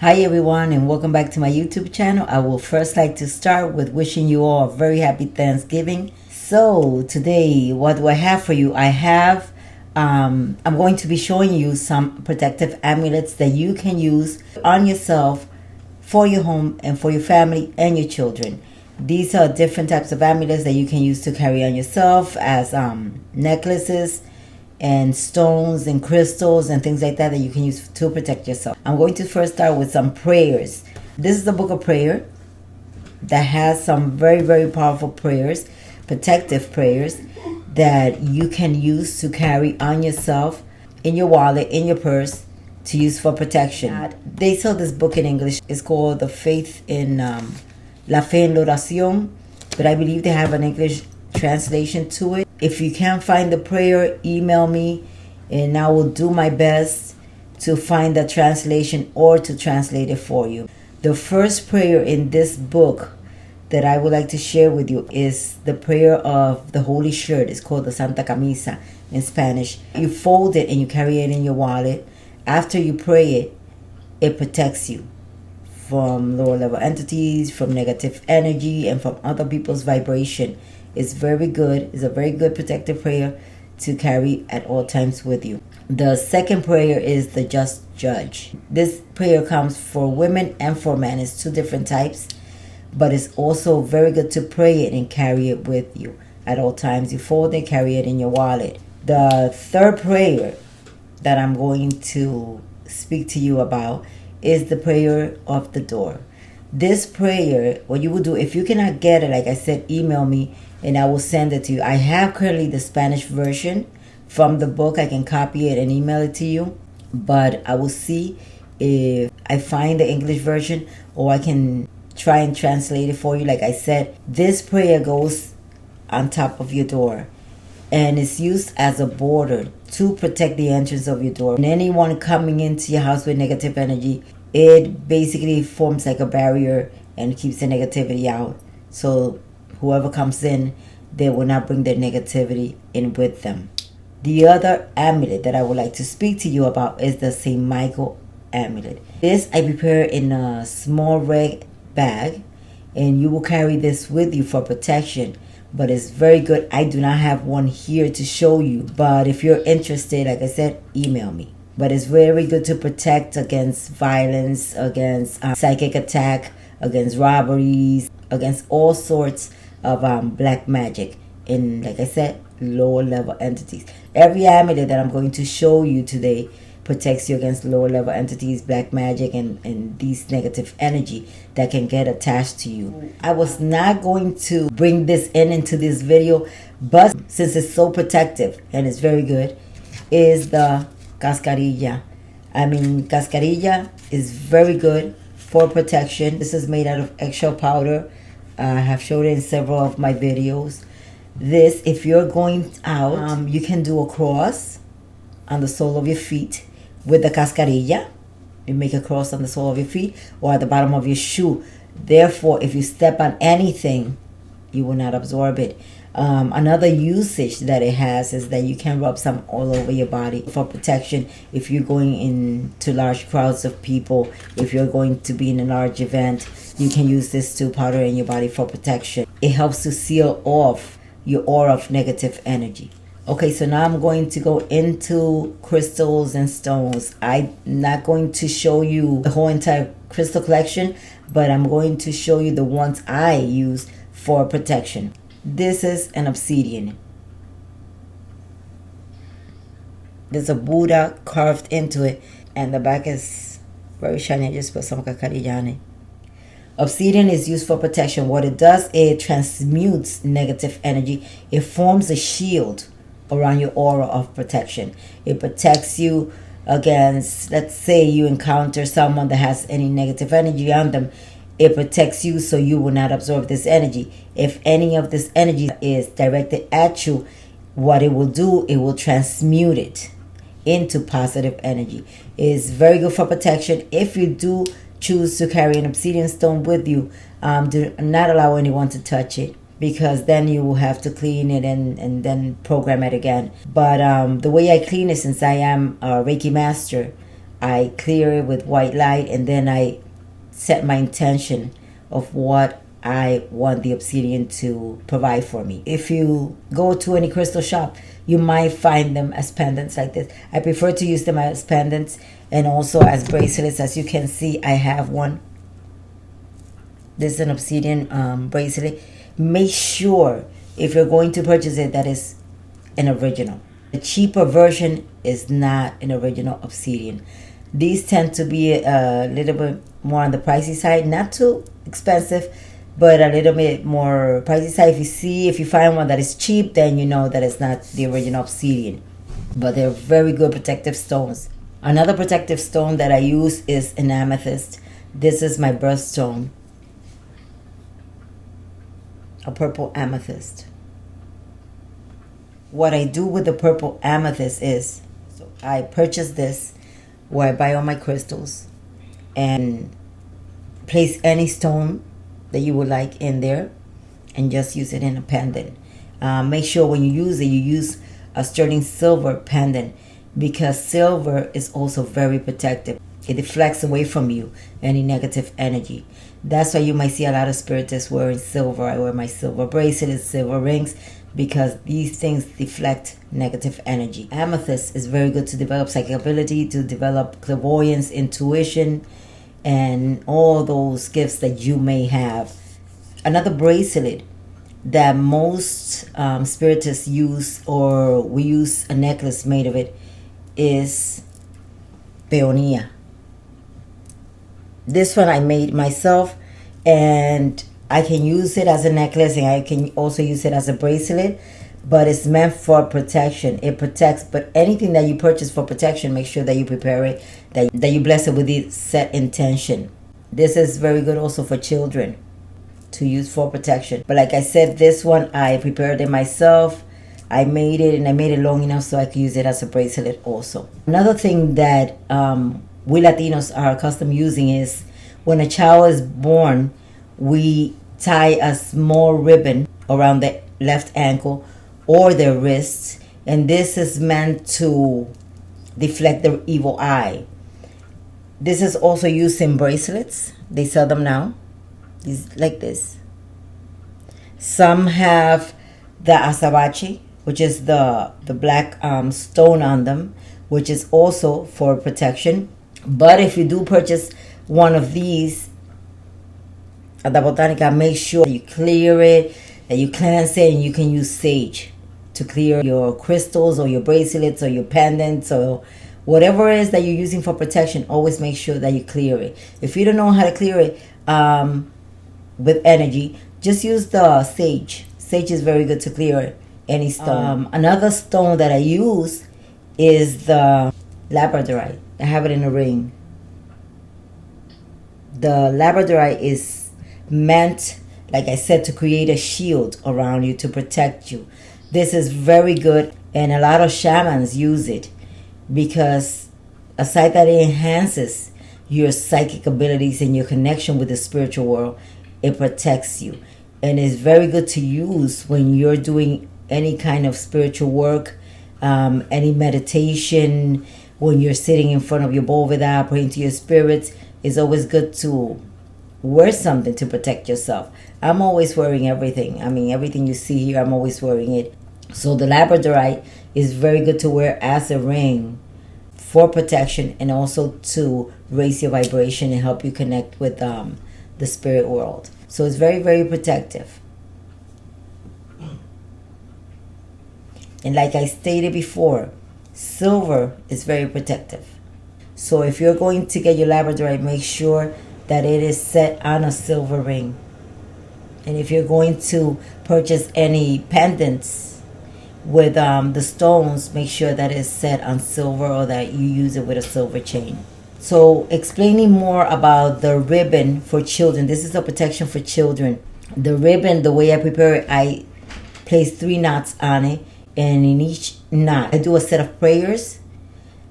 Hi everyone, and welcome back to my YouTube channel. I will first like to start with wishing you all a very happy Thanksgiving. So today, what do I have for you? I'm going to be showing you some protective amulets that you can use on yourself, for your home, and for your family and your children. These are different types of amulets that you can use to carry on yourself as necklaces and stones and crystals and things like that you can use to protect yourself. I'm going to first start with some prayers. This is the book of prayer that has some very, very powerful prayers, protective prayers that you can use to carry on yourself, in your wallet, in your purse, to use for protection. They sell this book in English. It's called The Faith in La Fe en l'Oración, but I believe they have an English translation to it. If you can't find the prayer, email me and I will do my best to find the translation or to translate it for you. The first prayer in this book that I would like to share with you is the prayer of the Holy Shirt. It's called the Santa Camisa in Spanish. You fold it and you carry it in your wallet. After you pray it, it protects you from lower level entities, from negative energy, and from other people's vibration. It's very good. It's a very good protective prayer to carry at all times with you. The second prayer is the Just Judge. This prayer comes for women and for men. It's two different types, but it's also very good to pray it and carry it with you at all times. You fold it, carry it in your wallet. The third prayer that I'm going to speak to you about is the prayer of the door. This prayer, what you will do, if you cannot get it, like I said, email me and I will send it to you. I have currently the Spanish version from the book. I can copy it and email it to you, but I will see if I find the English version or I can try and translate it for you. Like I said, this prayer goes on top of your door and it's used as a border to protect the entrance of your door. And anyone coming into your house with negative energy, it basically forms like a barrier and keeps the negativity out. So whoever comes in, they will not bring their negativity in with them. The other amulet that I would like to speak to you about is the St. Michael amulet. This I prepare in a small red bag, and you will carry this with you for protection. But it's very good. I do not have one here to show you, but if you're interested, like I said, email me. But it's very good to protect against violence, against psychic attack, against robberies, against all sorts of black magic, and like I said, lower level entities. Every amulet that I'm going to show you today protects you against lower level entities, black magic, and these negative energy that can get attached to you. I was not going to bring this into this video, but since it's so protective and it's very good, is the cascarilla. Cascarilla is very good for protection. This is made out of eggshell powder. I have showed it in several of my videos. This, if you're going out, you can do a cross on the sole of your feet with the cascarilla. You make a cross on the sole of your feet or at the bottom of your shoe. Therefore, if you step on anything, you will not absorb it. Another usage that it has is that you can rub some all over your body for protection if you're going into large crowds of people. If you're going to be in a large event, you can use this to powder in your body for protection. It helps to seal off your aura of negative energy. Okay, so now I'm going to go into crystals and stones. I'm not going to show you the whole entire crystal collection, but I'm going to show you the ones I use for protection. This is an obsidian. There's a Buddha carved into it, and the back is very shiny. I just put some cascarilla on it. Obsidian is used for protection. What it does, it transmutes negative energy. It forms a shield around your aura of protection. It protects you against, let's say you encounter someone that has any negative energy on them. It protects you so you will not absorb this energy. If any of this energy is directed at you, what it will do, it will transmute it into positive energy. It's very good for protection. If you do choose to carry an obsidian stone with you, do not allow anyone to touch it, because then you will have to clean it and then program it again. But the way I clean it, since I am a Reiki master, I clear it with white light, and then I set my intention of what I want the obsidian to provide for me. If you go to any crystal shop, you might find them as pendants like this. I prefer to use them as pendants and also as bracelets. As you can see, I have one. This is an obsidian bracelet. Make sure if you're going to purchase it that is an original. The cheaper version is not an original obsidian. These tend to be a little bit more on the pricey side, not too expensive, but a little bit more pricey side. If you find one that is cheap, then you know that it's not the original obsidian. But they're very good protective stones. Another protective stone that I use is an amethyst. This is my birthstone, a purple amethyst. What I do with the purple amethyst is, so I purchase this where I buy all my crystals and place any stone that you would like in there and just use it in a pendant. Make sure when you use it, you use a sterling silver pendant, because silver is also very protective. It deflects away from you any negative energy. That's why you might see a lot of spiritists wearing silver. I wear my silver bracelets, silver rings, because these things deflect negative energy. Amethyst is very good to develop psychic ability, to develop clairvoyance, intuition, and all those gifts that you may have. Another bracelet that most spiritists use, or we use a necklace made of it, is peonia. This one I made myself, and I can use it as a necklace, and I can also use it as a bracelet, but it's meant for protection. It protects, but anything that you purchase for protection, make sure that you prepare it, that you bless it with the set intention. This is very good also for children to use for protection. But like I said, this one I prepared it myself. I made it, and I made it long enough so I could use it as a bracelet also. Another thing that we Latinos are accustomed using is when a child is born, we tie a small ribbon around the left ankle or their wrists, and this is meant to deflect the evil eye. This is also used in bracelets. They sell them now. It's like this. Some have the azabache, which is the black stone on them, which is also for protection. But if you do purchase one of these at the Botanica, make sure you clear it, that you cleanse it, and you can use sage to clear your crystals or your bracelets or your pendants or whatever it is that you're using for protection. Always make sure that you clear it. If you don't know how to clear it with energy, just use the sage. Sage is very good to clear any stone. Another stone that I use is the Labradorite. I have it in a ring. The Labradorite is meant, like I said, to create a shield around you to protect you. This is very good, and a lot of shamans use it because aside that it enhances your psychic abilities and your connection with the spiritual world, it protects you. And it's very good to use when you're doing any kind of spiritual work, any meditation, when you're sitting in front of your Boveda, praying to your spirits. It's always good to wear something to protect yourself. I'm always wearing everything. I mean, everything you see here, I'm always wearing it. So the Labradorite is very good to wear as a ring for protection, and also to raise your vibration and help you connect with the spirit world. So it's very, very protective. And like I stated before, silver is very protective. So if you're going to get your Labradorite, make sure that it is set on a silver ring. And if you're going to purchase any pendants with the stones, make sure that it's set on silver, or that you use it with a silver chain. So explaining more about the ribbon for children. This is a protection for children. The ribbon, the way I prepare it, I place 3 knots on it, and in each knot I do a set of prayers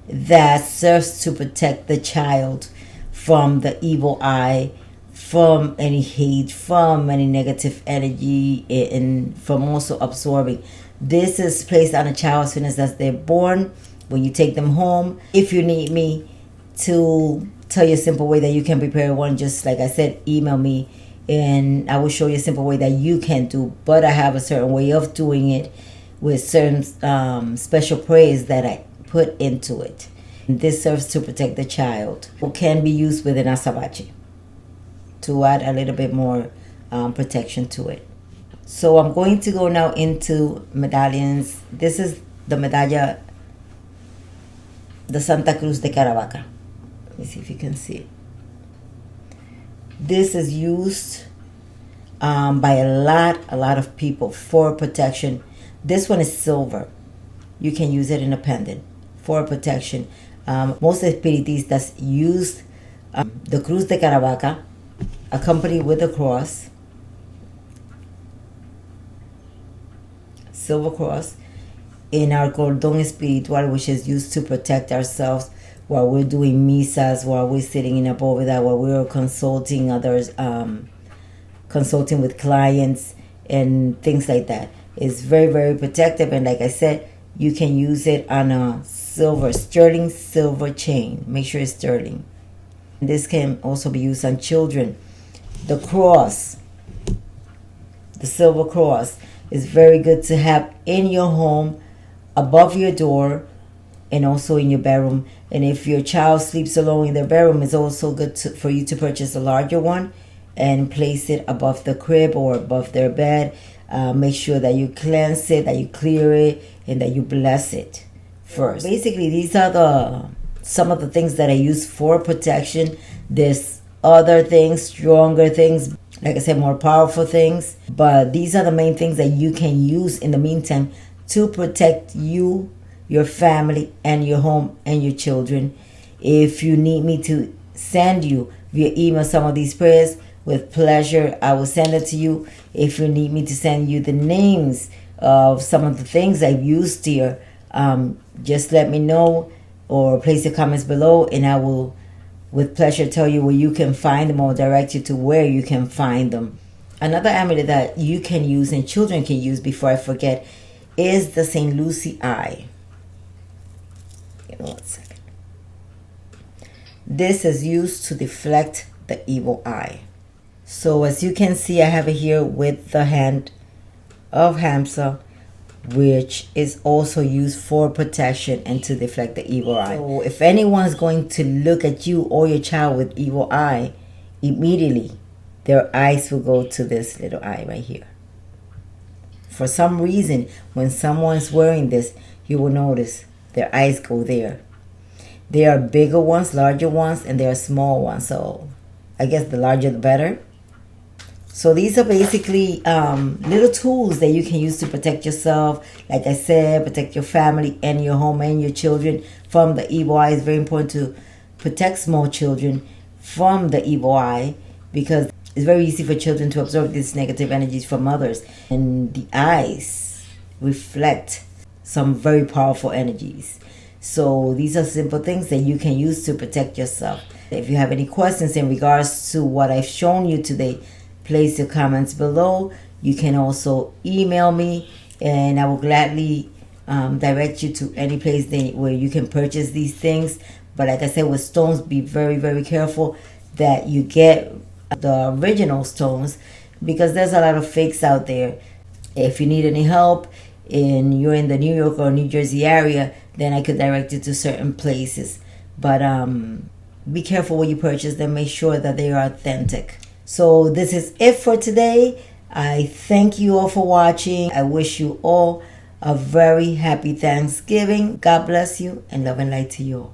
that serves to protect the child from the evil eye, from any hate, from any negative energy, and from also absorbing. This is placed on a child as soon as they're born. When you take them home, if you need me to tell you a simple way that you can prepare one, just like I said, email me and I will show you a simple way that you can do. But I have a certain way of doing it with certain special prayers that I put into it. And this serves to protect the child. It can be used with an azabache to add a little bit more protection to it. So I'm going to go now into medallions. This is the medalla de Santa Cruz de Caravaca. Let me see if you can see it. This is used by a lot of people for protection. This one is silver. You can use it in a pendant for protection. Most espiritistas use the Cruz de Caravaca accompanied with a cross, silver cross, in our cordón espiritual, which is used to protect ourselves while we're doing misas, while we're sitting in a bóveda, while we're consulting others, consulting with clients and things like that. It's very protective, and like I said, you can use it on a sterling silver chain. Make sure it's sterling. This can also be used on children. The cross, the silver cross, is very good to have in your home, above your door, and also in your bedroom. And if your child sleeps alone in their bedroom, it's also good for you to purchase a larger one and place it above the crib or above their bed. Make sure that you cleanse it, that you clear it, and that you bless it first. Basically, these are some of the things that I use for protection. There's other things, stronger things, like I said, more powerful things. But these are the main things that you can use in the meantime to protect you, your family, and your home and your children. If you need me to send you via email some of these prayers, with pleasure, I will send it to you. If you need me to send you the names of some of the things I've used here, just let me know or place your comments below, and I will, with pleasure, tell you where you can find them or direct you to where you can find them. Another amulet that you can use and children can use, before I forget, is the St. Lucy eye. Give me 1 second. This is used to deflect the evil eye. So as you can see, I have it here with the hand of Hamsa, which is also used for protection and to deflect the evil eye. So if anyone's going to look at you or your child with evil eye, immediately their eyes will go to this little eye right here. For some reason, when someone's wearing this, you will notice their eyes go there. There are bigger ones, larger ones, and there are small ones. So I guess the larger the better. So these are basically little tools that you can use to protect yourself. Like I said, protect your family and your home and your children from the evil eye. It's very important to protect small children from the evil eye, because it's very easy for children to absorb these negative energies from others. And the eyes reflect some very powerful energies. So these are simple things that you can use to protect yourself. If you have any questions in regards to what I've shown you today, place your comments below. You can also email me, and I will gladly direct you to any place where you can purchase these things. But like I said, with stones, be very careful that you get the original stones, because there's a lot of fakes out there. If you need any help and you're in the New York or New Jersey area, then I could direct you to certain places. But be careful when you purchase them. Make sure that they are authentic. So this is it for today. I thank you all for watching. I wish you all a very happy Thanksgiving. God bless you, and love and light to you all.